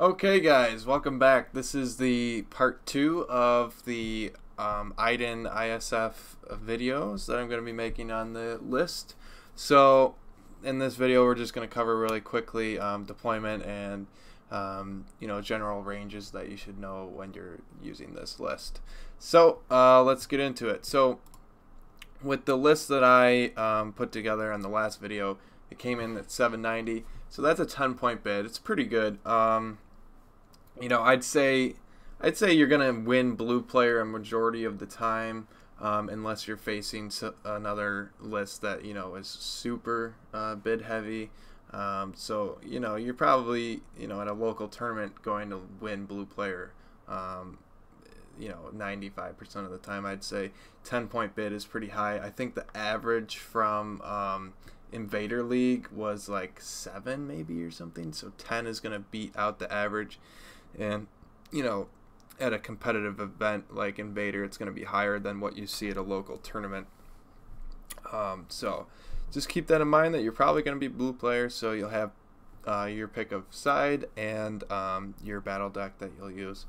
Okay guys, welcome back. This is the part 2 of the Iden ISF videos that I'm going to be making on the list. So in this video we're just going to cover really quickly deployment and general ranges that you should know when you're using this list. So let's get into it. So with the list that I put together on the last video, it came in at 790. So that's a 10-point bid. It's pretty good. I'd say you're gonna win blue player a majority of the time, unless you're facing another list that is super bid heavy. So you're probably at a local tournament going to win blue player. 95% of the time. I'd say 10-point bid is pretty high. I think the average from Invader League was like 7 maybe or something, so 10 is going to beat out the average. And at a competitive event like Invader, it's going to be higher than what you see at a local tournament. So just keep that in mind, that you're probably going to be blue player, so you'll have your pick of side and your battle deck that you'll use.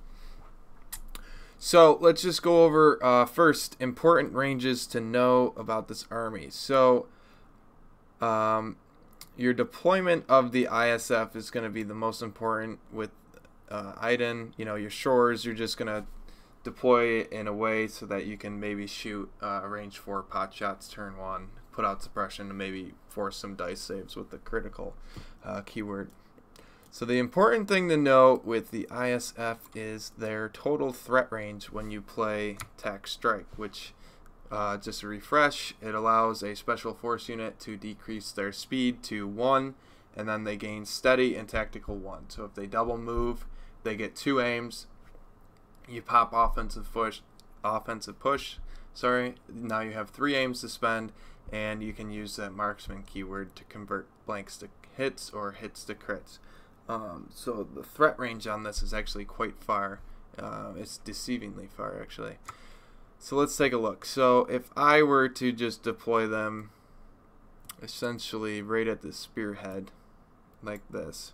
So let's just go over first important ranges to know about this army. So your deployment of the ISF is going to be the most important with Iden. Your shores, you're just going to deploy it in a way so that you can maybe shoot range 4 pot shots turn 1, put out suppression, and maybe force some dice saves with the critical keyword. So the important thing to know with the ISF is their total threat range when you play Tac Strike, which just to refresh, it allows a special force unit to decrease their speed to 1, and then they gain steady and tactical 1. So if they double move, they get 2 aims. You pop offensive push. Now you have 3 aims to spend, and you can use that marksman keyword to convert blanks to hits or hits to crits. So the threat range on this is actually quite far. It's deceivingly far, actually. So let's take a look. So if I were to just deploy them essentially right at the spearhead like this.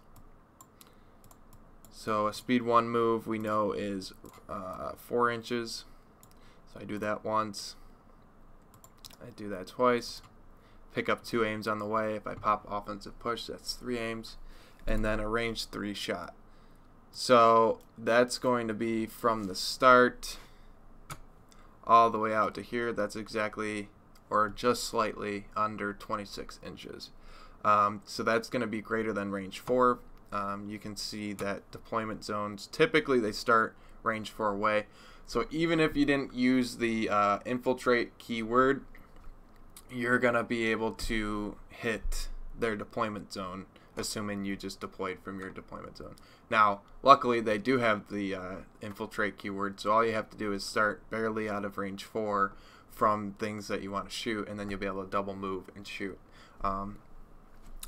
So a speed 1 move we know is 4 inches. So I do that once. I do that twice. Pick up 2 aims on the way. If I pop offensive push, that's 3 aims. And then a range 3 shot. So that's going to be from the start all the way out to here. That's exactly, or just slightly under 26 inches. So that's going to be greater than range 4. You can see that deployment zones, typically they start range 4 away. So even if you didn't use the infiltrate keyword, you're going to be able to hit their deployment zone, assuming you just deployed from your deployment zone. Now, luckily, they do have the infiltrate keyword, so all you have to do is start barely out of range 4 from things that you want to shoot, and then you'll be able to double move and shoot.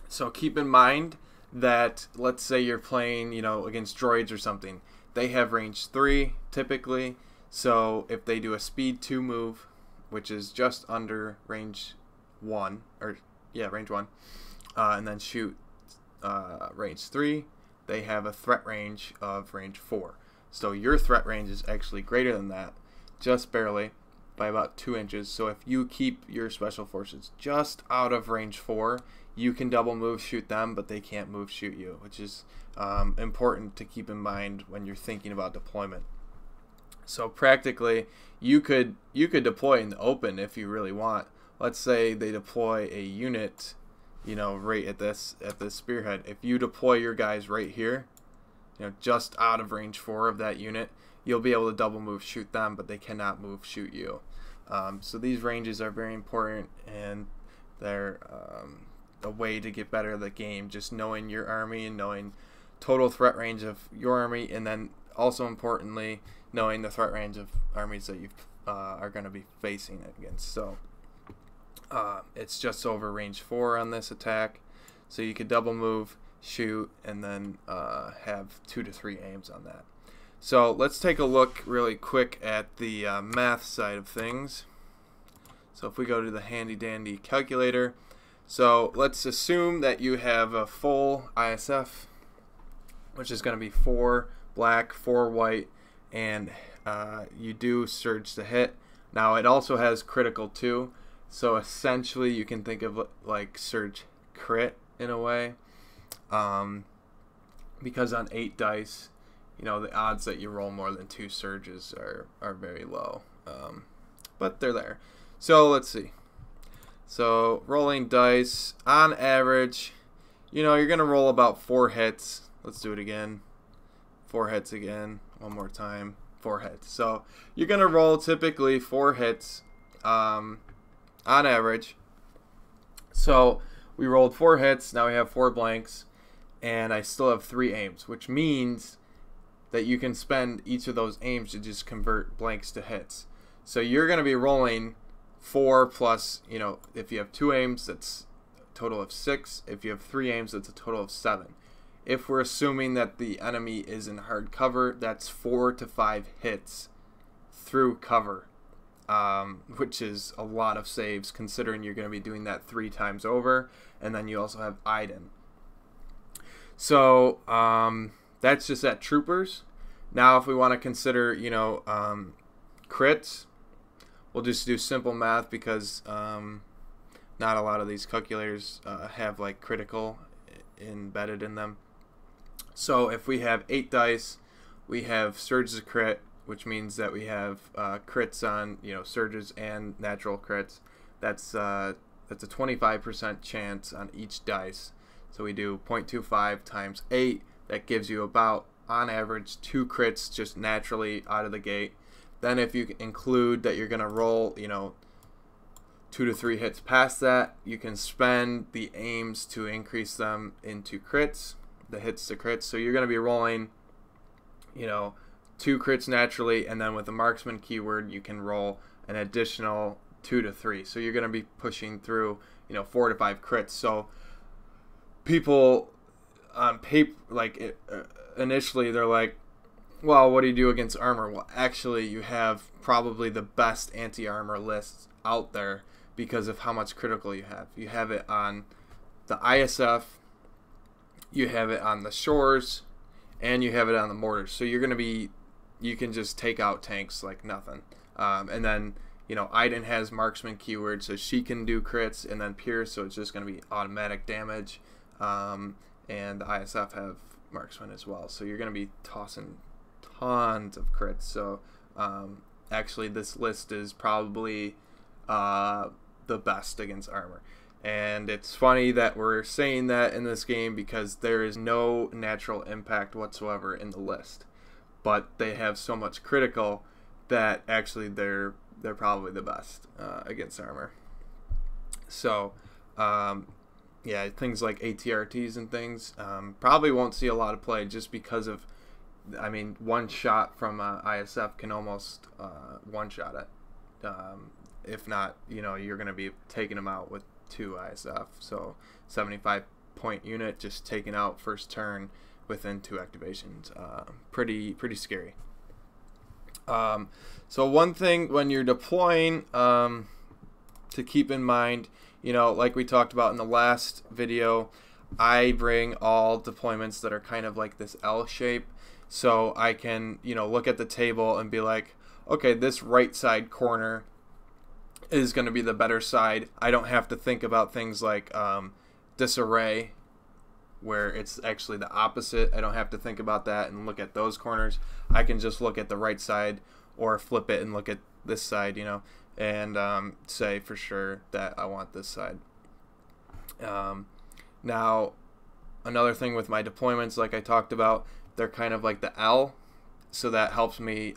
So keep in mind that, let's say you're playing, against droids or something. They have range 3 typically, so if they do a speed 2 move, which is just under range 1, range 1, and then shoot range 3, they have a threat range of range 4. So your threat range is actually greater than that, just barely, by about 2 inches. So if you keep your special forces just out of range 4, you can double move shoot them, but they can't move shoot you, which is important to keep in mind when you're thinking about deployment. So practically, you could deploy in the open if you really want. Let's say they deploy a unit right at this spearhead. If you deploy your guys right here, just out of range 4 of that unit, you'll be able to double move shoot them, but they cannot move shoot you. So these ranges are very important, and they're a way to get better at the game, just knowing your army and knowing total threat range of your army, and then also importantly knowing the threat range of armies that you are going to be facing against. So it's just over range 4 on this attack, so you could double move, shoot, and then have 2 to 3 aims on that. So let's take a look really quick at the math side of things. So if we go to the handy dandy calculator, so let's assume that you have a full ISF which is going to be 4 black, 4 white, and you do surge to hit. Now it also has critical too, so essentially you can think of like surge crit in a way, because on 8 dice, you know, the odds that you roll more than 2 surges are very low, but they're there. So let's see. So rolling dice, on average, you know, you're going to roll about 4 hits. Let's do it again. 4 hits again. One more time. 4 hits. So you're going to roll typically 4 hits on average. So we rolled 4 hits. Now we have 4 blanks. And I still have 3 aims, which means that you can spend each of those aims to just convert blanks to hits. So you're going to be rolling 4 plus, you know, if you have 2 aims, that's a total of 6. If you have 3 aims, that's a total of 7. If we're assuming that the enemy is in hard cover, that's 4 to 5 hits through cover, which is a lot of saves considering you're going to be doing that 3 times over. And then you also have Iden. So that's just at troopers. Now if we want to consider, you know, crits, we'll just do simple math because not a lot of these calculators have like critical embedded in them. So if we have 8 dice, we have surges of crit, which means that we have crits on, you know, surges and natural crits. That's a 25% chance on each dice. So we do 0.25 times 8. That gives you about, on average, 2 crits just naturally out of the gate. Then if you include that you're going to roll, you know, 2 to 3 hits past that, you can spend the aims to increase them into crits, the hits to crits. So you're going to be rolling, you know, 2 crits naturally, and then with the marksman keyword, you can roll an additional 2 to 3. So you're going to be pushing through, you know, 4 to 5 crits. So people on paper, like initially, they're like, well, what do you do against armor? Well, actually, you have probably the best anti-armor list out there because of how much critical you have. You have it on the ISF, you have it on the shores, and you have it on the mortars. So you're going to be, you can just take out tanks like nothing. And then, you know, Iden has marksman keyword, so she can do crits, and then Pierce, so it's just going to be automatic damage. And the ISF have marksman as well. So you're going to be tossing tons of crits. So actually this list is probably the best against armor. And it's funny that we're saying that in this game because there is no natural impact whatsoever in the list, but they have so much critical that actually they're probably the best against armor. So yeah, things like ATRTs and things probably won't see a lot of play just because of, I mean, one shot from ISF can almost one-shot it. If not, you know, you're going to be taking them out with 2 ISF. So 75-point unit just taken out first turn within 2 activations. Pretty scary. So one thing when you're deploying to keep in mind, you know, like we talked about in the last video, I bring all deployments that are kind of like this L shape. So I can, you know, look at the table and be like, okay, this right side corner is going to be the better side. I don't have to think about things like disarray, where it's actually the opposite. I don't have to think about that and look at those corners. I can just look at the right side or flip it and look at this side, you know, and say for sure that I want this side. Now, another thing with my deployments, like I talked about, they're kind of like the L, so that helps me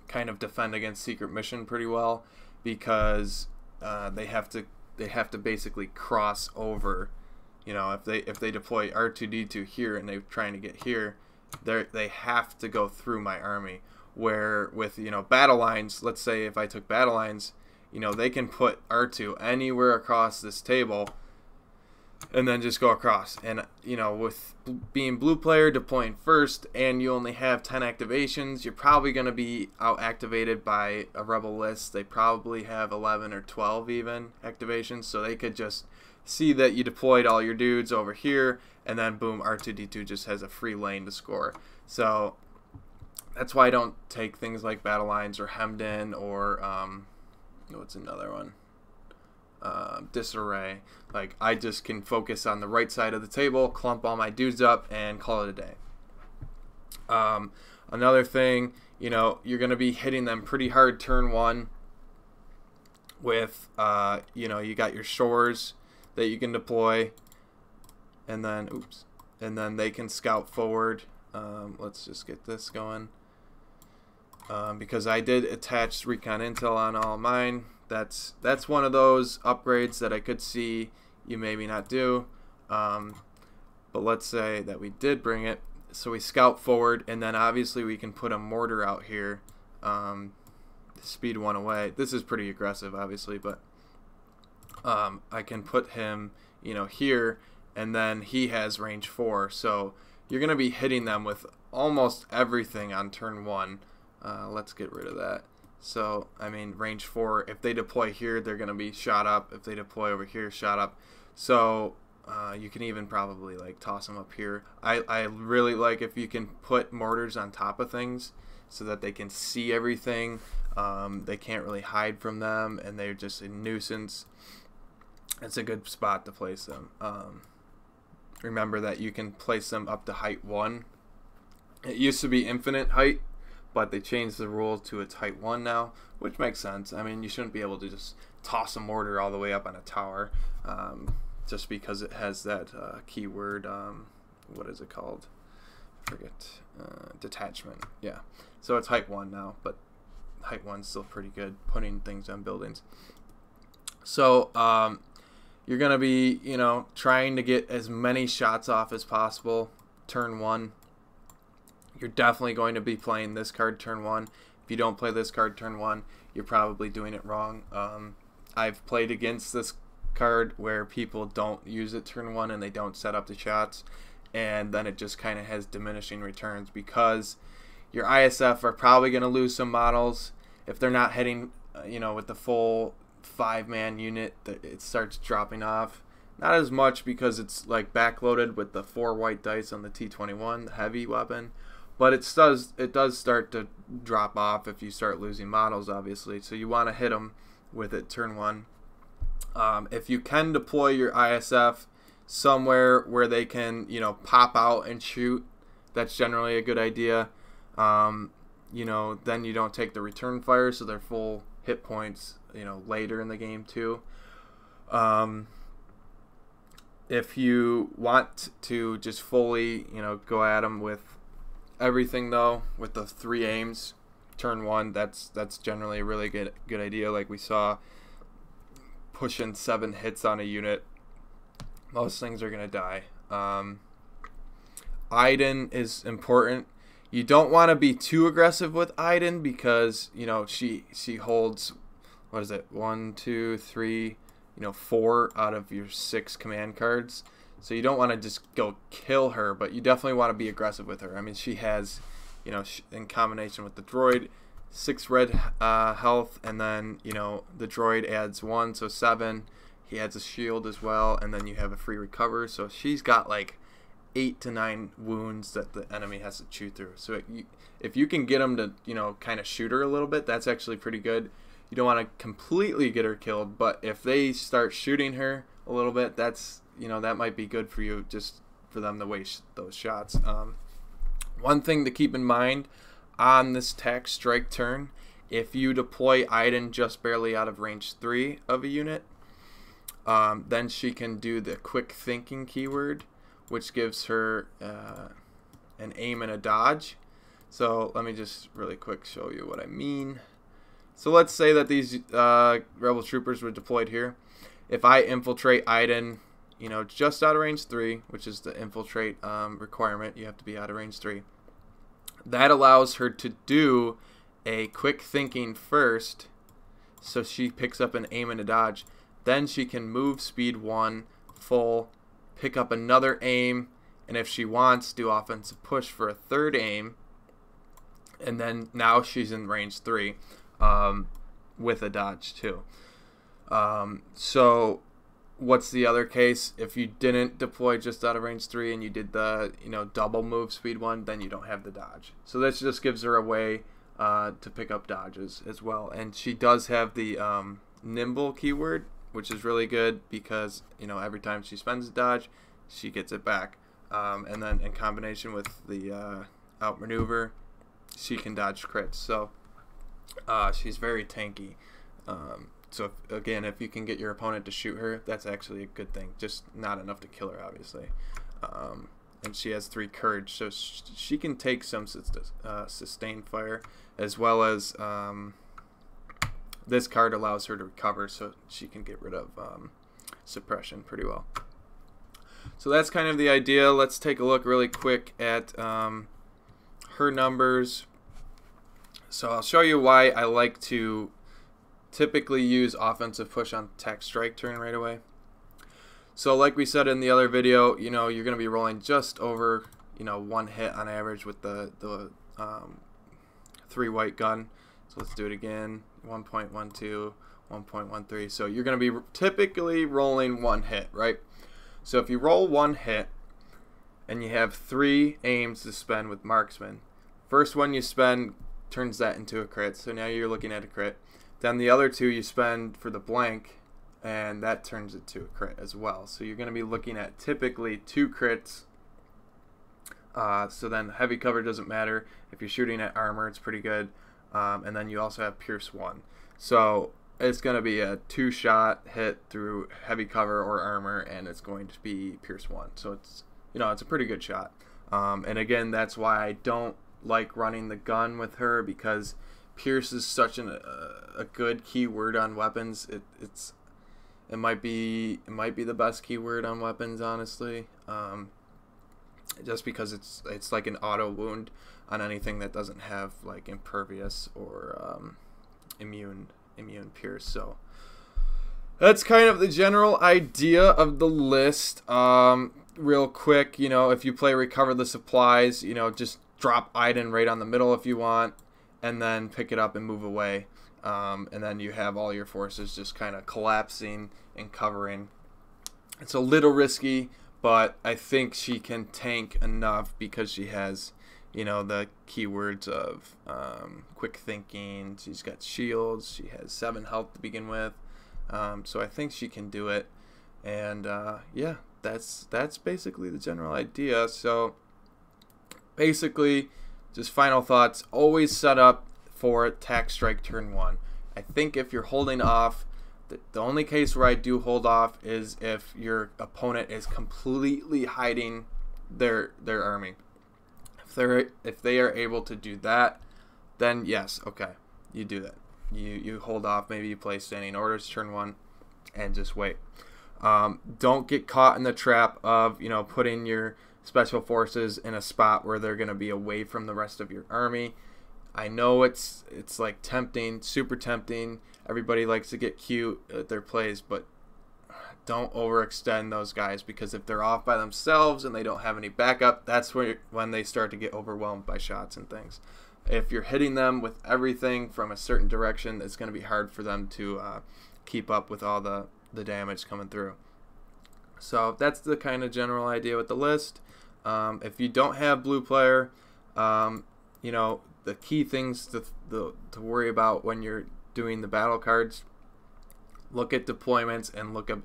kind of defend against secret mission pretty well, because they have to basically cross over. You know, if they deploy R2D2 here and they're trying to get here, they have to go through my army. Where with, you know, battle lines, let's say if I took battle lines, you know, they can put R2 anywhere across this table and then just go across. And, you know, with being blue player, deploying first, and you only have 10 activations, you're probably going to be out activated by a rebel list. They probably have 11 or 12 even activations, so they could just see that you deployed all your dudes over here, and then boom, R2-D2 just has a free lane to score. So that's why I don't take things like battle lines or hemmed in or what's another one? Disarray. Like, I just can focus on the right side of the table, clump all my dudes up, and call it a day. Another thing, you know, you're going to be hitting them pretty hard turn one with, you know, you got your shores that you can deploy, and then, and then they can scout forward. Let's just get this going. Because I did attach recon intel on all mine. That's one of those upgrades that I could see you maybe not do. But let's say that we did bring it. So we scout forward, and then obviously we can put a mortar out here. Speed one away. This is pretty aggressive, obviously, but I can put him, you know, here, and then he has range 4. So you're going to be hitting them with almost everything on turn 1. Let's get rid of that. So, I mean, range 4, if they deploy here, they're going to be shot up. If they deploy over here, shot up. So you can even probably like toss them up here. I really like if you can put mortars on top of things so that they can see everything. They can't really hide from them, and they're just a nuisance. It's a good spot to place them. Remember that you can place them up to height 1. It used to be infinite height, but they changed the rule to it's height 1 now, which makes sense. I mean, you shouldn't be able to just toss a mortar all the way up on a tower just because it has that keyword, what is it called? I forget. Detachment. Yeah. So it's height 1 now, but height 1's still pretty good putting things on buildings. So you're going to be, you know, trying to get as many shots off as possible turn 1. You're definitely going to be playing this card turn 1. If you don't play this card turn 1, you're probably doing it wrong. I've played against this card where people don't use it turn 1 and they don't set up the shots, and then it just kind of has diminishing returns because your ISF are probably going to lose some models. If they're not hitting, you know, with the full 5-man unit, it starts dropping off. Not as much because it's like backloaded with the 4 white dice on the T21, the heavy weapon. But it does start to drop off if you start losing models, obviously. So you want to hit them with it turn 1. If you can deploy your ISF somewhere where they can, you know, pop out and shoot, that's generally a good idea. You know, then you don't take the return fire, so they're full hit points, you know, later in the game too. If you want to just fully, you know, go at them with everything though, with the 3 aims turn 1, that's generally a really good idea. Like we saw, pushing 7 hits on a unit, most things are gonna die. Iden is important. You don't want to be too aggressive with Iden because, you know, she holds, what is it, 1, 2, 3, you know, 4 out of your 6 command cards. So you don't want to just go kill her, but you definitely want to be aggressive with her. I mean, she has, you know, in combination with the droid, 6 red health, and then, you know, the droid adds 1, so 7. He adds a shield as well, and then you have a free recover. So she's got like 8 to 9 wounds that the enemy has to chew through. So if you can get them to, you know, kind of shoot her a little bit, that's actually pretty good. You don't want to completely get her killed, but if they start shooting her a little bit, that's, you know, that might be good for you, just for them to waste those shots. One thing to keep in mind on this tac strike turn, if you deploy Iden just barely out of range 3 of a unit, then she can do the quick thinking keyword, which gives her an aim and a dodge. So let me just really quick show you what I mean. So let's say that these rebel troopers were deployed here. If I infiltrate Iden, you know, just out of range 3, which is the infiltrate requirement, you have to be out of range 3. That allows her to do a quick thinking first, so she picks up an aim and a dodge. Then she can move speed 1 full, pick up another aim, and if she wants, do offensive push for a 3rd aim, and then now she's in range 3 with a dodge too. So what's the other case? If you didn't deploy just out of range 3 and you did the double move speed one, then you don't have the dodge. So this just gives her a way to pick up dodges as well. And she does have the nimble keyword, which is really good because every time she spends a dodge, she gets it back. And then in combination with the outmaneuver, she can dodge crits. So she's very tanky. So again, if you can get your opponent to shoot her, that's actually a good thing. Just not enough to kill her, obviously. And she has 3 courage, so she can take some sustained fire, as well as this card allows her to recover, so she can get rid of suppression pretty well. So that's kind of the idea. Let's take a look really quick at her numbers. So I'll show you why I like to typically use offensive push on attack strike turn right away. So like we said in the other video, you're going to be rolling just over 1 hit on average with the 3 white gun. So let's do it again. 1.12, 1.13. So you're going to be typically rolling 1 hit, right? So if you roll 1 hit and you have 3 aims to spend with marksman, first one you spend turns that into a crit. So now you're looking at a crit. Then the other 2 you spend for the blank, and that turns it to a crit as well. So you're going to be looking at typically 2 crits. So then heavy cover doesn't matter. If you're shooting at armor, it's pretty good. And then you also have Pierce 1. So it's going to be a 2-shot hit through heavy cover or armor, and it's going to be Pierce 1. So it's it's a pretty good shot. And again, that's why I don't like running the gun with her, because Pierce is such a good keyword on weapons. It might be the best keyword on weapons, honestly. Just because it's like an auto wound on anything that doesn't have like impervious or immune Pierce. So that's kind of the general idea of the list. Real quick, if you play recover the supplies, just drop Iden right on the middle if you want, and then pick it up and move away. And then you have all your forces just kind of collapsing and covering. It's a little risky, but I think she can tank enough because she has, the keywords of quick thinking. She's got shields. She has 7 health to begin with. So I think she can do it. And yeah, that's basically the general idea. So basically, just final thoughts. Always set up for attack strike turn 1. I think if you're holding off, the only case where I do hold off is if your opponent is completely hiding their army. If they are able to do that, then yes, okay, you do that. You hold off. Maybe you play standing orders turn 1 and just wait. Don't get caught in the trap of putting your special forces in a spot where they're going to be away from the rest of your army. I know it's like tempting, super tempting. Everybody likes to get cute at their plays, but don't overextend those guys, because if they're off by themselves and they don't have any backup, that's when they start to get overwhelmed by shots and things. If you're hitting them with everything from a certain direction, it's going to be hard for them to keep up with all the damage coming through. So that's the kind of general idea with the list. If you don't have blue player, the key things to worry about when you're doing the battle cards, look at deployments and look at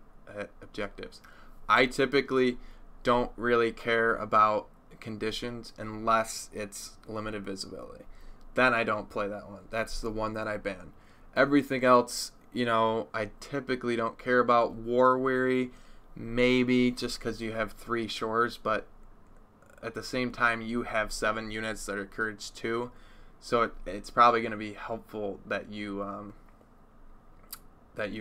objectives. I typically don't really care about conditions unless it's limited visibility. Then I don't play that one. That's the one that I ban. Everything else, I typically don't care about. War weary, maybe just because you have 3 shores, but at the same time you have 7 units that are courage 2, so it's probably going to be helpful that you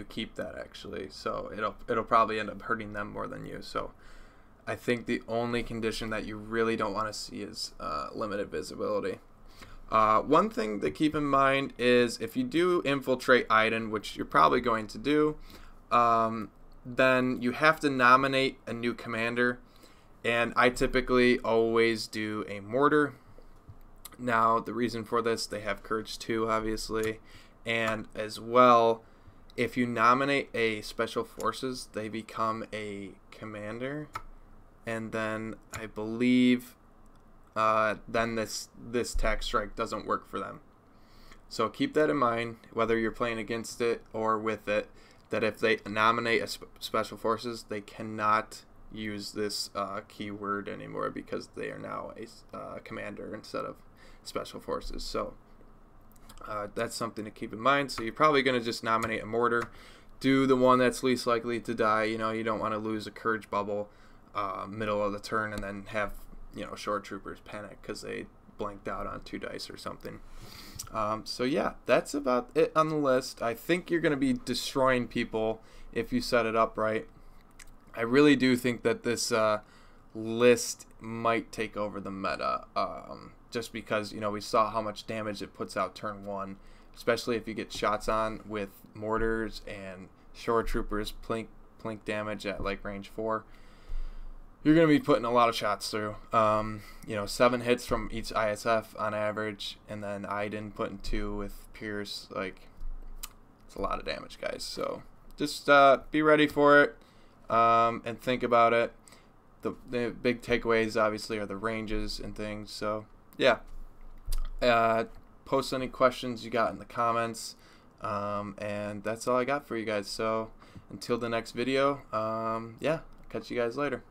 keep that, actually. So it'll probably end up hurting them more than you. So I think the only condition that you really don't want to see is limited visibility. One thing to keep in mind is if you do infiltrate Iden, which you're probably going to do, then you have to nominate a new commander. And I typically always do a mortar. Now, the reason for this, they have courage 2, obviously. And as well, if you nominate a special forces, they become a commander, and then I believe then this tax strike doesn't work for them. So keep that in mind, whether you're playing against it or with it, that if they nominate a special forces, they cannot use this keyword anymore because they are now a commander instead of special forces. So that's something to keep in mind. So you're probably going to just nominate a mortar. Do the one that's least likely to die. You know, you don't want to lose a courage bubble middle of the turn and then have, you know, shore troopers panic because they blanked out on 2 dice or something. So yeah, that's about it on the list. I think you're going to be destroying people if you set it up right. I really do think that this list might take over the meta, just because, you know, we saw how much damage it puts out turn 1, especially if you get shots on with mortars and shore troopers plink damage at like range 4. You're going to be putting a lot of shots through. You know, 7 hits from each ISF on average, and then Iden putting 2 with Pierce. Like, it's a lot of damage, guys. So just be ready for it and think about it. The big takeaways, obviously, are the ranges and things. So, yeah. Post any questions you got in the comments. And that's all I got for you guys. So, until the next video, yeah, catch you guys later.